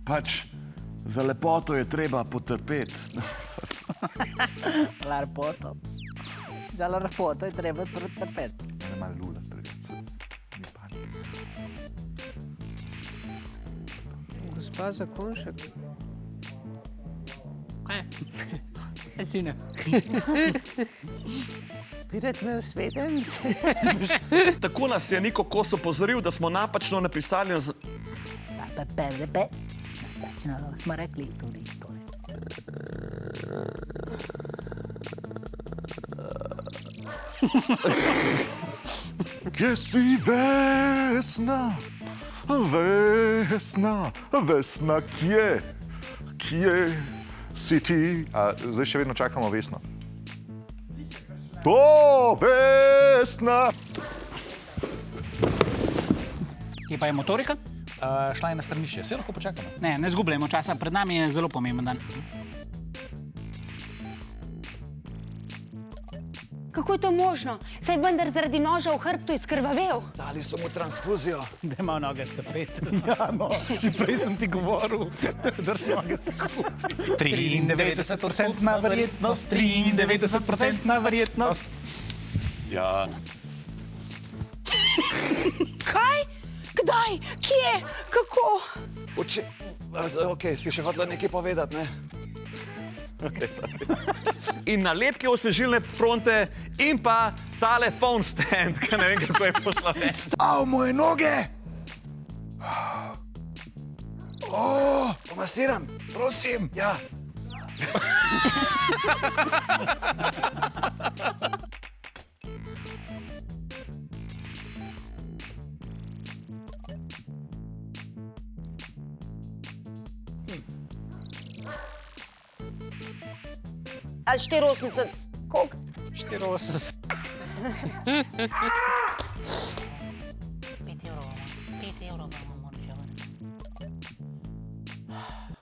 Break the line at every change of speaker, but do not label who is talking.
Pač, za lepoto je treba potrpeti.
La lepoto. Za la lepoto je treba pretrpeti.
Ne malo lula, mi pani.
Gospa Zakonšek.
Kaj? Sine.
Bi rad imel svetenc?
Tako nas je Niko Kos opozoril, da smo napačno napisali
Lepe. Napačno smo rekli tudi tole.
Kje si Vesna? Vesna, kje si ti? Zdaj še vedno čakamo Vesno. O, Vesna!
Kje pa je motorika?
Šla je na stranišče, se lahko počakamo?
Ne zgubljamo časa, pred nami je zelo pomemben dan.
Kako je to možno? Saj vendar zaradi noža v hrbtu izkrvavel.
Dali so mu transfuzijo.
Da ima noge skapeti.
Ja, no, že prej sem ti govoril. Drž noge se kupi. 93% verjetnost, 93% verjetnost. Ja.
Kaj? Kdaj? Kje? Kako?
Okej, si še hotela nekaj povedati, ne?
In nalepke osvežilne fronte in pa tale phone stand, ki ne vem, kako je posloven.
Stav moje noge! Pomasiram, prosim. Ja.
Ali 84? Koliko?
84.